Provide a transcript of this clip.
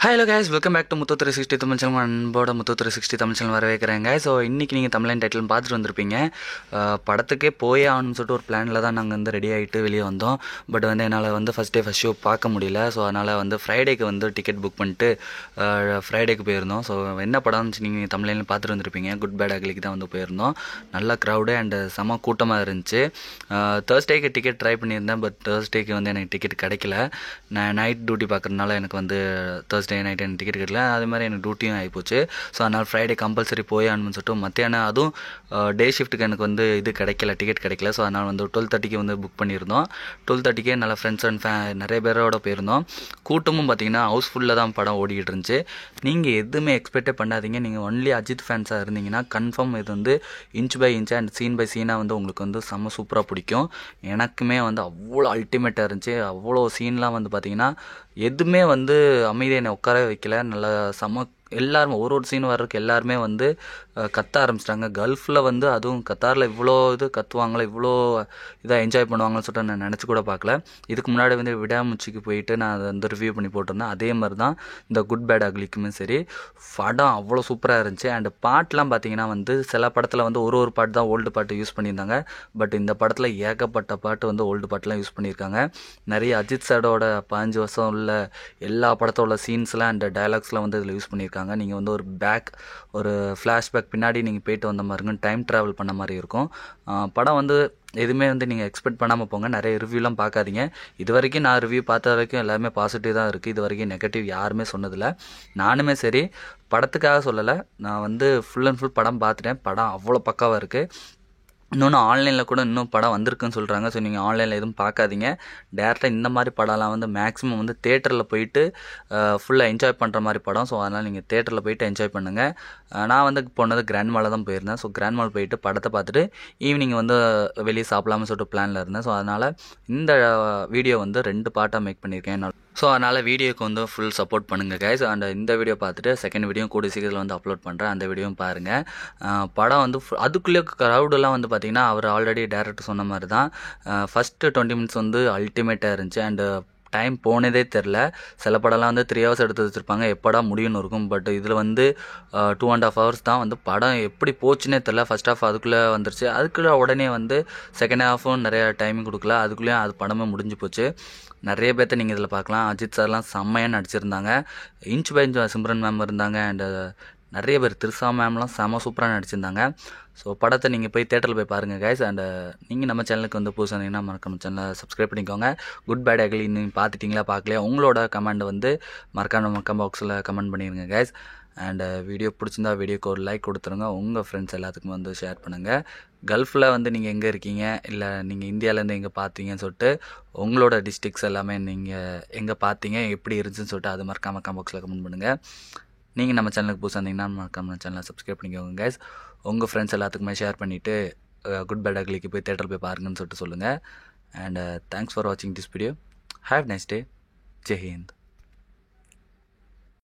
Hi hello guys, welcome back to Muthu 360 Tamil channel. அன்போட Muthu 360 Tamil channel வரவேற்கிறேங்க. So இன்றைக்கி நீங்கள் தமிழன் டைட்டில் பார்த்துட்டு வந்திருப்பீங்க. படத்துக்கே போயே ஆகணும்னு சொல்லிட்டு ஒரு பிளானில் தான் நாங்கள் வந்து ரெடி ஆகிட்டு வெளியே வந்தோம். பட் வந்து என்னால் வந்து ஃபஸ்ட் ஷோ பார்க்க முடியல. ஸோ அதனால் வந்து ஃப்ரைடேக்கு வந்து டிக்கெட் புக் பண்ணிட்டு ஃப்ரைடேக்கு போயிருந்தோம். ஸோ என்ன படம்னு நீங்கள் தமிழ்லையும் பார்த்துட்டு வந்திருப்பீங்க. குட் பேட் அக்லிக்கு தான் வந்து போயிருந்தோம். நல்ல க்ரௌடு அண்ட் செம கூட்டமாக இருந்துச்சு. தேர்ஸ்டேக்கு டிக்கெட் ட்ரை பண்ணியிருந்தேன். பட் தேர்ஸ்டேக்கு வந்து எனக்கு டிக்கெட் கிடைக்கல. நான் நைட் டியூட்டி பார்க்குறதுனால எனக்கு வந்து தேர்ஸ்டே நைட் எனக்கு டிக்கெட் கிடைக்கல. அதே மாதிரி எனக்கு டியூட்டியும் ஆகிப்போச்சு. ஸோ அதனால் ஃப்ரைடே கம்பல்சரி போய் ஆகணும்னு சொல்லிட்டு மத்தியானம் அதுவும் டே ஷிஃப்ட்டுக்கு எனக்கு வந்து இது கிடைக்கல, டிக்கெட் கிடைக்கல. ஸோ அதனால் வந்து 12:30 வந்து புக் பண்ணியிருந்தோம். 12:30 நல்ல ஃப்ரெண்ட்ஸ் அண்ட் நிறைய பேரோட போயிருந்தோம். கூட்டமும் பார்த்திங்கன்னா ஹவுஸ்ஃபுல்லாக தான் படம் ஓடிக்கிட்டு இருந்துச்சு. நீங்கள் எதுவுமே எக்ஸ்பெக்டே பண்ணாதீங்க. நீங்கள் ஒன்லி அஜித் ஃபேன்ஸாக இருந்தீங்கன்னா கன்ஃபார்ம் இது வந்து inch by inch and scene by சீனாக வந்து உங்களுக்கு வந்து செம்ம சூப்பராக பிடிக்கும். எனக்குமே வந்து அவ்வளோ அல்டிமேட்டாக இருந்துச்சு. அவ்வளோ சீன்லாம் வந்து பார்த்திங்கன்னா எதுவுமே வந்து அமைதியை என்னை உட்கார வைக்கல. நல்லா செம்ம எல்லாருமே ஒரு சீன் வர்றதுக்கு எல்லாருமே வந்து கத்த ஆரம்பிச்சிட்டாங்க. கல்ஃபில் வந்து அதுவும் கத்தாரில் இவ்வளோ இது கத்துவாங்களே, இவ்வளோ இதாக என்ஜாய் பண்ணுவாங்கன்னு சொல்லிட்டு நான் நினச்சி கூட பார்க்கல. இதுக்கு முன்னாடி வந்து விடாமுச்சிக்கு போயிட்டு நான் அதை வந்து ரிவ்யூ பண்ணி போட்டிருந்தேன். அதே மாதிரி தான் இந்த குட் பேட் அக்லிக்குமே சரி, படம் அவ்வளோ சூப்பராக இருந்துச்சு. அண்ட் பாட்டெலாம் பார்த்திங்கன்னா வந்து சில படத்தில் வந்து ஒரு பாட்டு தான் ஓல்டு பாட்டு யூஸ் பண்ணியிருந்தாங்க. பட் இந்த படத்தில் ஏகப்பட்ட பாட்டு வந்து ஓல்டு பாட்டெலாம் யூஸ் பண்ணியிருக்காங்க. நிறைய அஜித் சாரோட 15 வருஷம் உள்ள எல்லா படத்தோட சீன்ஸ்லாம் அண்ட் டைலாக்ஸ்லாம் வந்து இதில் யூஸ் பண்ணியிருக்காங்க. நீங்கள் வந்து ஒரு ஃப்ளாஷ்பேக் பின்னாடி நீங்கள் போயிட்டு வந்த மாதிரி இருக்கும், டைம் ட்ராவல் பண்ண மாதிரி இருக்கும். படம் வந்து எதுவுமே வந்து நீங்கள் எக்ஸ்பெக்ட் பண்ணாமல் போங்க. நிறைய ரிவ்யூலாம் பார்க்காதீங்க. இது வரைக்கும் நான் ரிவ்யூ பார்த்த வரைக்கும் எல்லாமே பாசிட்டிவ் தான் இருக்குது. இது வரைக்கும் நெகட்டிவ் யாருமே சொன்னதில்லை. நானுமே சரி படத்துக்காக சொல்லலை, நான் வந்து ஃபுல் அண்ட் ஃபுல் படம் பார்த்துட்டேன். படம் அவ்வளோ பக்காவாக இருக்குது. இன்னொன்று ஆன்லைனில் கூட இன்னும் படம் வந்திருக்குன்னு சொல்கிறாங்க. ஸோ நீங்கள் ஆன்லைனில் எதுவும் பார்க்காதீங்க. டேரெக்டாக இந்த மாதிரி படம்லாம் வந்து மேக்ஸிமம் வந்து தேட்டரில் போயிட்டு ஃபுல்லாக என்ஜாய் பண்ணுற மாதிரி படம். ஸோ அதனால் நீங்கள் தேட்டரில் போயிட்டு என்ஜாய் பண்ணுங்கள். நான் வந்து போனது கிராண்ட் மாலில் தான் போயிருந்தேன். ஸோ கிராண்ட் மால் போயிட்டு படத்தை பார்த்துட்டு ஈவினிங் வந்து வெளியே சாப்பிடலாம்னு சொல்லிட்டு பிளானில் இருந்தேன். ஸோ அதனால் இந்த வீடியோ வந்து 2 பார்ட்டாக மேக் பண்ணியிருக்கேன். ஸோ அதனால் வீடியோக்கு வந்து ஃபுல் சப்போர்ட் பண்ணுங்கள் கைஸ். அண்ட் இந்த வீடியோ பார்த்துட்டு செகண்ட் வீடியோ கூடிய சீக்கிரத்தில் வந்து அப்லோட் பண்ணுறேன். அந்த வீடியோவும் பாருங்கள். படம் வந்து அதுக்குள்ளே க்ரௌடெல்லாம் வந்து பார்த்திங்கன்னா அவர் ஆல்ரெடி டேரக்டர் சொன்ன மாதிரி தான் ஃபஸ்ட்டு 20 மினிட்ஸ் வந்து அல்டிமேட்டாக இருந்துச்சு. அண்டு டைம் போனதே தெரில. சில படம்லாம் வந்து 3 ஹவர்ஸ் எடுத்து வச்சுருப்பாங்க, எப்படா முடியும்னு இருக்கும். பட் இதில் வந்து 2.5 ஹவர்ஸ் தான் வந்து படம் எப்படி போச்சுன்னே தெரில. ஃபஸ்ட் ஹாஃப் அதுக்குள்ளே வந்துருச்சு. அதுக்குள்ளே உடனே வந்து செகண்ட் ஹாஃபும் நிறைய டைமிங் கொடுக்கல. அதுக்குள்ளேயும் அது படமே முடிஞ்சு போச்சு. நிறைய பேர்த்த நீங்கள் இதில் பார்க்கலாம். அஜித் சார்லாம் செம்மையாக நடிச்சிருந்தாங்க. Inch by inch Simran ma'am இருந்தாங்க. அண்டு நிறைய பேர் திருசா மேம்லாம் செம்ம சூப்பராக நடிச்சிருந்தாங்க. ஸோ படத்தை நீங்கள் போய் தேட்டரில் போய் பாருங்கள் கைஸ். அண்டு நீங்கள் நம்ம சேனலுக்கு வந்து புதுசாக இருந்தீங்கன்னா மறக்காம சேனலை சப்ஸ்கிரைப் பண்ணிக்கோங்க. குட் பேட் அக்லி இன்னும் பார்த்துட்டிங்களா பார்க்கலையா, உங்களோட கமெண்ட் வந்து மறக்காம பாக்ஸில் கமெண்ட் பண்ணிடுங்க கைஸ். அண்டு வீடியோ பிடிச்சிருந்தா வீடியோக்கு ஒரு லைக் கொடுத்துருங்க. உங்கள் ஃப்ரெண்ட்ஸ் எல்லாத்துக்கும் வந்து ஷேர் பண்ணுங்கள். கல்ஃபில் வந்து நீங்கள் எங்கே இருக்கீங்க, இல்லை நீங்கள் இந்தியாவிலேருந்து எங்கே பார்த்தீங்கன்னு சொல்லிட்டு உங்களோட டிஸ்ட்ரிக்ஸ் எல்லாமே நீங்கள் எங்கே பார்த்தீங்க, எப்படி இருந்துச்சுன்னு சொல்லிட்டு அது மறக்காம பாக்ஸில் கமெண்ட் பண்ணுங்கள். நீங்கள் நம்ம சேனலுக்கு புதுசாக இருந்தீங்கன்னா மறக்காம நம்ம சேனலை சப்ஸ்கிரைப் பண்ணிக்கோங்க கைஸ். உங்கள் ஃப்ரெண்ட்ஸ் எல்லாத்துக்குமே ஷேர் பண்ணிவிட்டு குட் பேட் அக்லிக்கு போய் தேட்டரில் போய் பாருங்கன்னு சொல்லிட்டு சொல்லுங்கள். அண்ட் தேங்க்ஸ் ஃபார் வாட்சிங் this video. Have nice day. Jai Hind.